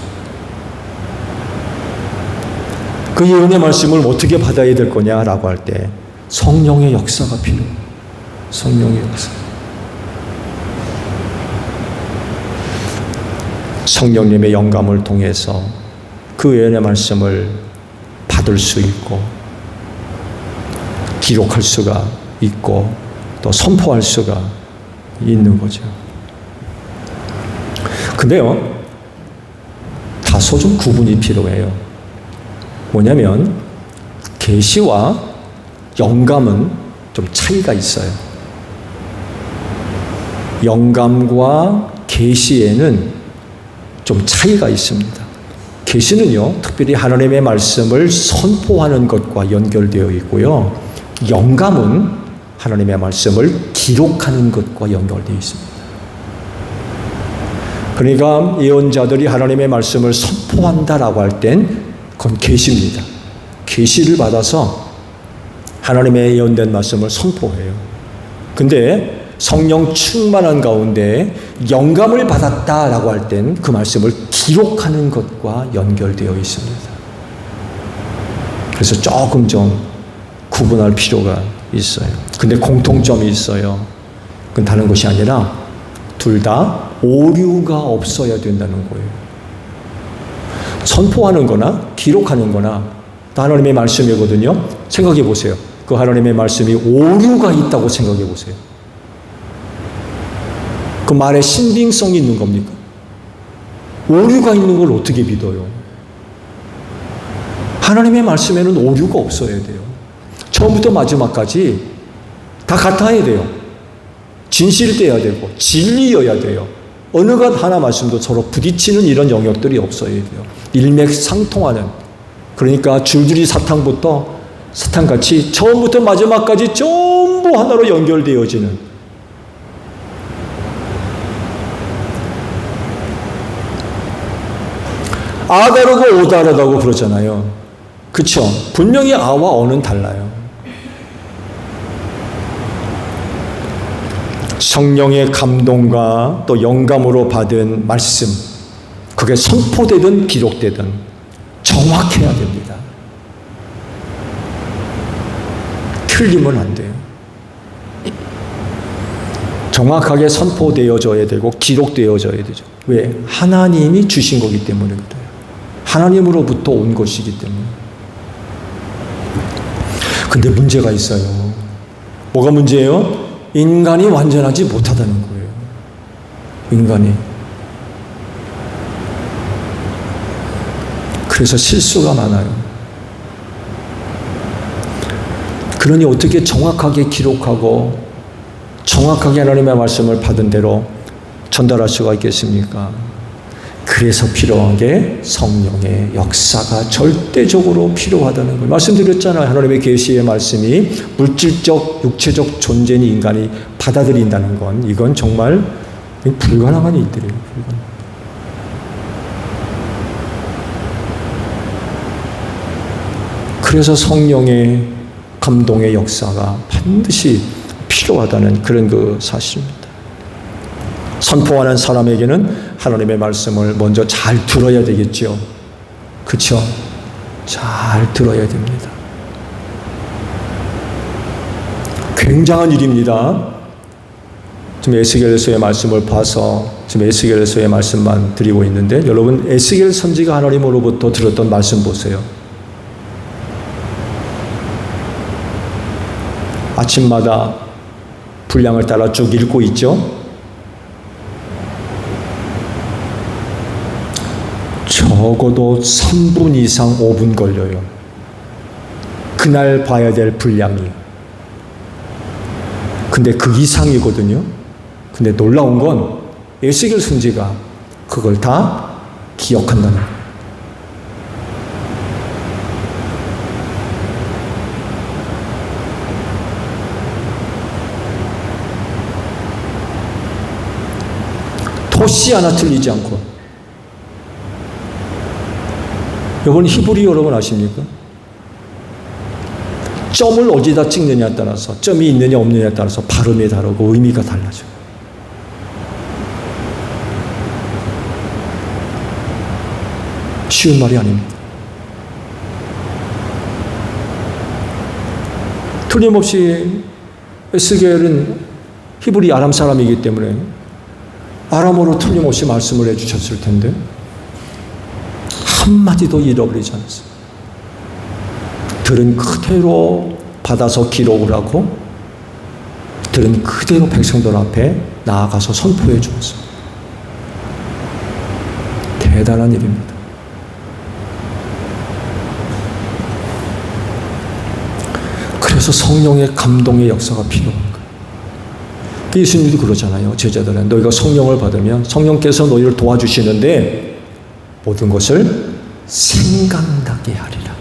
Speaker 2: 그 예언의 말씀을 어떻게 받아야 될 거냐라고 할 때 성령의 역사가 필요해요. 성령의 역사. 성령님의 영감을 통해서 그 예언의 말씀을 받을 수 있고 기록할 수가 있고 또 선포할 수가 있는 거죠. 근데요, 다소 좀 구분이 필요해요. 뭐냐면 계시와 영감은 좀 차이가 있어요. 영감과 계시에는 좀 차이가 있습니다. 계시는요, 특별히 하나님의 말씀을 선포하는 것과 연결되어 있고요. 영감은 하나님의 말씀을 기록하는 것과 연결되어 있습니다. 그러니까 예언자들이 하나님의 말씀을 선포한다라고 할 땐 그건 계시입니다. 계시를 받아서 하나님의 예언된 말씀을 선포해요. 근데 성령 충만한 가운데 영감을 받았다라고 할 땐 그 말씀을 기록하는 것과 연결되어 있습니다. 그래서 조금 좀 구분할 필요가 있어요. 근데 공통점이 있어요. 그건 다른 것이 아니라 둘 다 오류가 없어야 된다는 거예요. 선포하는 거나 기록하는 거나 다 하나님의 말씀이거든요. 생각해 보세요. 그 하나님의 말씀이 오류가 있다고 생각해 보세요. 그 말에 신빙성이 있는 겁니까? 오류가 있는 걸 어떻게 믿어요? 하나님의 말씀에는 오류가 없어야 돼요. 처음부터 마지막까지 다 같아야 돼요. 진실되어야 되고 진리여야 돼요. 어느 것 하나 말씀도 서로 부딪히는 이런 영역들이 없어야 돼요. 일맥상통하는, 그러니까 줄줄이 사탕같이 처음부터 마지막까지 전부 하나로 연결되어지는, 아 다르고 오 다르다고 그러잖아요. 그렇죠? 분명히 아와 어는 달라요. 성령의 감동과 또 영감으로 받은 말씀, 그게 선포되든 기록되든 정확해야 됩니다. 틀리면 안 돼요. 정확하게 선포되어져야 되고 기록되어져야 되죠. 왜? 하나님이 주신 거기 때문에 그래요. 하나님으로부터 온 것이기 때문에. 근데 문제가 있어요. 뭐가 문제예요? 인간이 완전하지 못하다는 거예요. 인간이. 그래서 실수가 많아요. 그러니 어떻게 정확하게 기록하고 정확하게 하나님의 말씀을 받은 대로 전달할 수가 있겠습니까? 그래서 필요한 게 성령의 역사가 절대적으로 필요하다는 거예요. 말씀드렸잖아요. 하나님의 계시의 말씀이 물질적, 육체적 존재인 인간이 받아들인다는 건 이건 정말 불가능한 일들이에요. 그래서 성령의 감동의 역사가 반드시 필요하다는 그런 그 사실입니다. 선포하는 사람에게는 하나님의 말씀을 먼저 잘 들어야 되겠죠. 그렇죠? 잘 들어야 됩니다. 굉장한 일입니다. 지금 에스겔서의 말씀을 봐서 지금 에스겔서의 말씀만 드리고 있는데 여러분 에스겔 선지가 하나님으로부터 들었던 말씀 보세요. 아침마다 분량을 따라 쭉 읽고 있죠. 적어도 3분 이상 5분 걸려요. 그날 봐야 될 분량이. 근데 그 이상이거든요. 근데 놀라운 건 에스겔 선지가 그걸 다 기억한다는 거예요. 토시 하나 틀리지 않고. 여러분 히브리 여러분 아십니까? 점을 어디다 찍느냐에 따라서, 점이 있느냐 없느냐에 따라서 발음이 다르고 의미가 달라져요. 쉬운 말이 아닙니다. 틀림없이 에스겔은 히브리 아람 사람이기 때문에 아람어로 틀림없이 말씀을 해주셨을 텐데 한마디도 잃어버리지 않았어요. 들은 그대로 받아서 기록을 하고 들은 그대로 백성들 앞에 나아가서 선포해 주었어요. 대단한 일입니다. 그래서 성령의 감동의 역사가 필요한 거예요. 예수님도 그러잖아요. 제자들은 너희가 성령을 받으면 성령께서 너희를 도와주시는데 모든 것을 생각나게 하리라.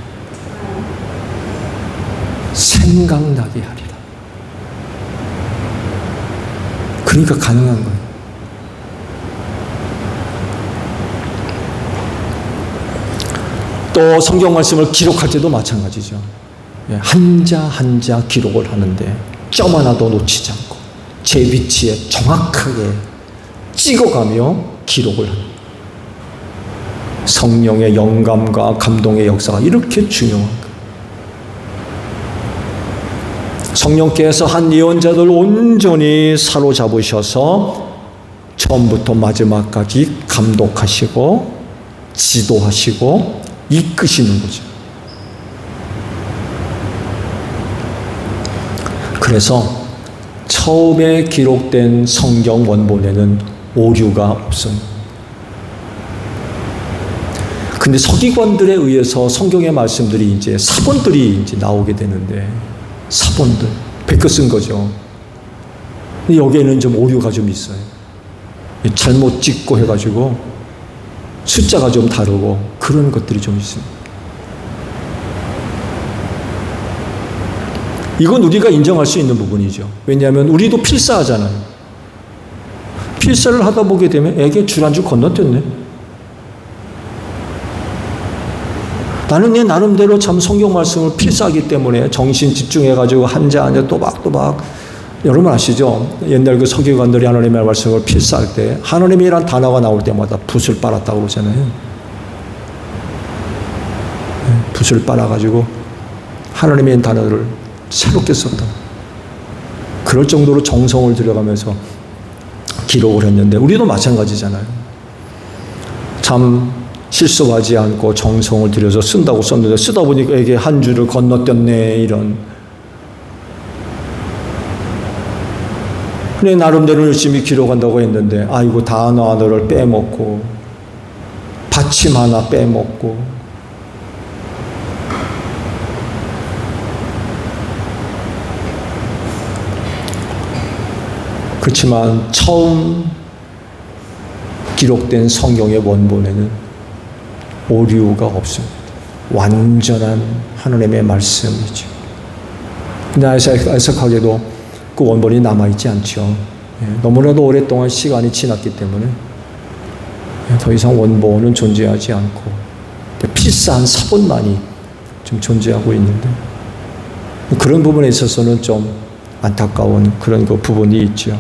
Speaker 2: 생각나게 하리라. 그러니까 가능한 거예요. 또 성경 말씀을 기록할 때도 마찬가지죠. 한자 한자 기록을 하는데 점 하나도 놓치지 않고 제 위치에 정확하게 찍어가며 기록을 합니다. 성령의 영감과 감동의 역사가 이렇게 중요한 거예요. 성령께서 한 예언자들 온전히 사로잡으셔서 처음부터 마지막까지 감독하시고 지도하시고 이끄시는 거죠. 그래서 처음에 기록된 성경 원본에는 오류가 없어요. 근데 서기관들에 의해서 성경의 말씀들이 이제 사본들이 이제 나오게 되는데 사본들 베껴 쓴 거죠. 근데 여기에는 좀 오류가 좀 있어요. 잘못 찍고 해가지고 숫자가 좀 다르고 그런 것들이 좀 있습니다. 이건 우리가 인정할 수 있는 부분이죠. 왜냐하면 우리도 필사하잖아요. 필사를 하다 보게 되면 애게 줄 한 줄 건너뛰었네. 나는 내 나름대로 참 성경 말씀을 필사하기 때문에 정신 집중해가지고 한자 한자 또박또박. 여러분 아시죠? 옛날 그 서기관들이 하나님의 말씀을 필사할 때 하나님이란 단어가 나올 때마다 붓을 빨았다고 그러잖아요. 붓을 빨아가지고 하나님의 단어를 새롭게 썼다. 그럴 정도로 정성을 들여가면서 기록을 했는데 우리도 마찬가지잖아요. 참 실수하지 않고 정성을 들여서 쓴다고 썼는데 쓰다 보니까 이게 한 줄을 건너뛰었네 이런. 근데 나름대로 열심히 기록한다고 했는데 아이고 단어 하나를 빼먹고 받침 하나 빼먹고 그렇지만 처음 기록된 성경의 원본에는 오류가 없습니다. 완전한 하나님의 말씀이죠. 근데 안타깝게도 그 원본이 남아있지 않죠. 너무나도 오랫동안 시간이 지났기 때문에 더 이상 원본은 존재하지 않고 필사한 사본만이 좀 존재하고 있는데 그런 부분에 있어서는 좀 안타까운 그런 그 부분이 있죠.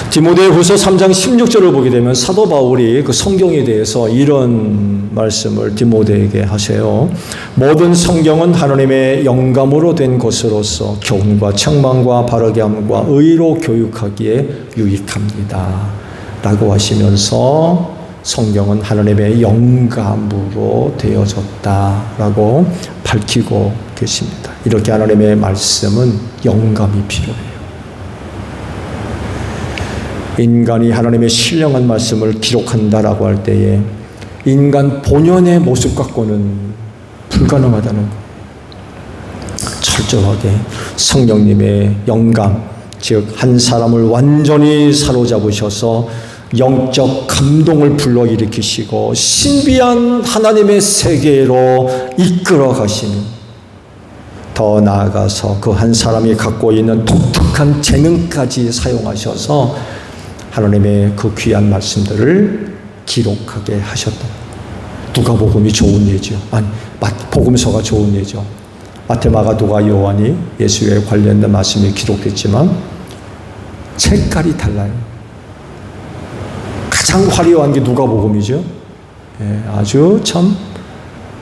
Speaker 2: 디모데후서 3장 16절을 보게 되면 사도 바울이 그 성경에 대해서 이런 말씀을 디모데에게 하세요. 모든 성경은 하나님의 영감으로 된 것으로서 교훈과 책망과 바르게 함과 의로 교육하기에 유익합니다. 라고 하시면서 성경은 하나님의 영감으로 되어졌다. 라고 밝히고 계십니다. 이렇게 하나님의 말씀은 영감이 필요해요. 인간이 하나님의 신령한 말씀을 기록한다라고 할 때에 인간 본연의 모습 갖고는 불가능하다는 것. 철저하게 성령님의 영감, 즉 한 사람을 완전히 사로잡으셔서 영적 감동을 불러일으키시고 신비한 하나님의 세계로 이끌어 가시는, 더 나아가서 그 한 사람이 갖고 있는 독특한 재능까지 사용하셔서 하나님의 그 귀한 말씀들을 기록하게 하셨다. 누가복음이 좋은 예죠. 아니, 복음서가 좋은 예죠. 마태, 마가, 누가, 요한이 예수에 관련된 말씀이 기록됐지만 색깔이 달라요. 가장 화려한 게 누가복음이죠. 예, 아주 참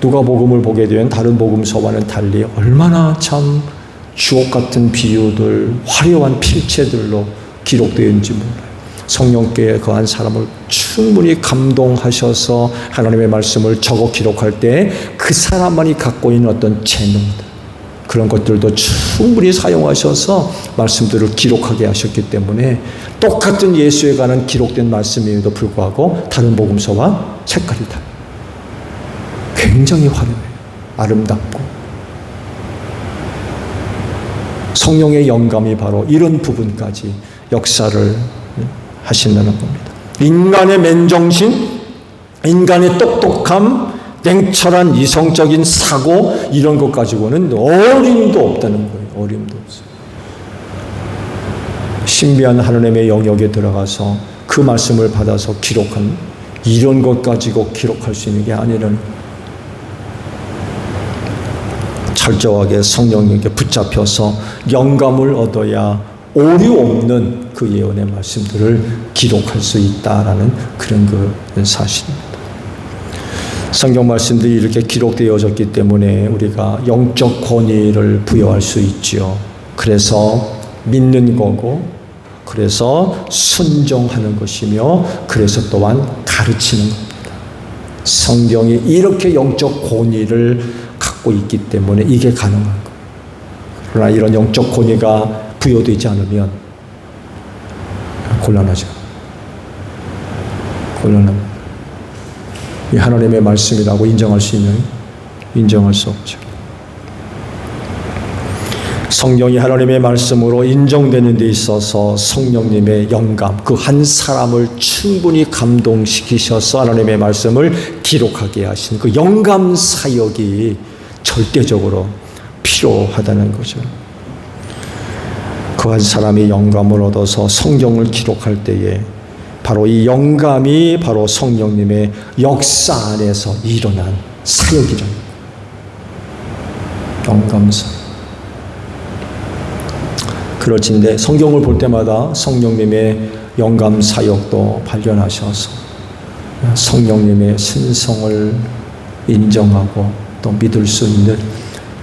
Speaker 2: 누가복음을 보게 되면 다른 복음서와는 달리 얼마나 참 주옥 같은 비유들, 화려한 필체들로 기록되어 있는지 몰라요. 성령께 거한 사람을 충분히 감동하셔서 하나님의 말씀을 적어 기록할 때 그 사람만이 갖고 있는 어떤 재능들, 그런 것들도 충분히 사용하셔서 말씀들을 기록하게 하셨기 때문에 똑같은 예수에 관한 기록된 말씀임에도 불구하고 다른 복음서와 색깔이 달라요. 굉장히 화려해요. 아름답고. 성령의 영감이 바로 이런 부분까지 역사를 하신다는 겁니다. 인간의 맨정신, 인간의 똑똑함, 냉철한 이성적인 사고, 이런 것 가지고는 어림도 없다는 거예요. 어림도 없어요. 신비한 하나님의 영역에 들어가서 그 말씀을 받아서 기록한 이런 것 가지고 기록할 수 있는 게 아니라는 거예요. 철저하게 성령님께 붙잡혀서 영감을 얻어야 오류 없는 그 예언의 말씀들을 기록할 수 있다라는 그런 그 사실입니다. 성경 말씀들이 이렇게 기록되어졌기 때문에 우리가 영적 권위를 부여할 수 있죠. 그래서 믿는 거고, 그래서 순종하는 것이며, 그래서 또한 가르치는 겁니다. 성경이 이렇게 영적 권위를 갖고 있기 때문에 이게 가능한 거예요. 그러나 이런 영적 권위가 부여되지 않으면 곤란하죠. 곤란합니다. 이 하나님의 말씀이라고 인정할 수 있는, 인정할 수 없죠. 성령이 하나님의 말씀으로 인정되는 데 있어서 성령님의 영감, 그 한 사람을 충분히 감동시키셔서 하나님의 말씀을 기록하게 하신 그 영감 사역이 절대적으로 필요하다는 거죠. 그 한 사람이 영감을 얻어서 성경을 기록할 때에 바로 이 영감이 바로 성령님의 역사 안에서 일어난 사역이라는 거예요. 영감사. 그렇지인데 성경을 볼 때마다 성령님의 영감 사역도 발견하셔서 성령님의 신성을 인정하고 또 믿을 수 있는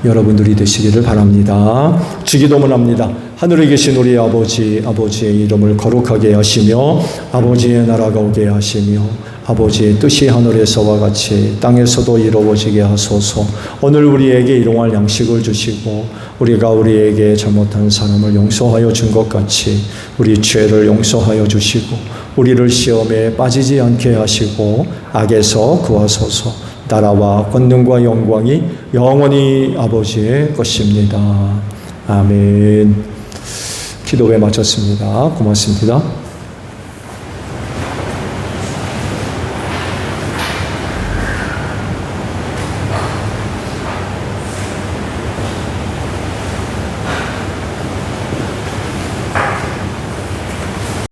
Speaker 2: 여러분들이 되시기를 바랍니다. 주기도문 합니다. 하늘에 계신 우리 아버지, 아버지의 이름을 거룩하게 하시며 아버지의 나라가 오게 하시며 아버지의 뜻이 하늘에서와 같이 땅에서도 이루어지게 하소서. 오늘 우리에게 일용할 양식을 주시고 우리가 우리에게 잘못한 사람을 용서하여 준 것 같이 우리 죄를 용서하여 주시고 우리를 시험에 빠지지 않게 하시고 악에서 구하소서. 나라와 권능과 영광이 영원히 아버지의 것입니다. 아멘. 기도회 마쳤습니다. 고맙습니다.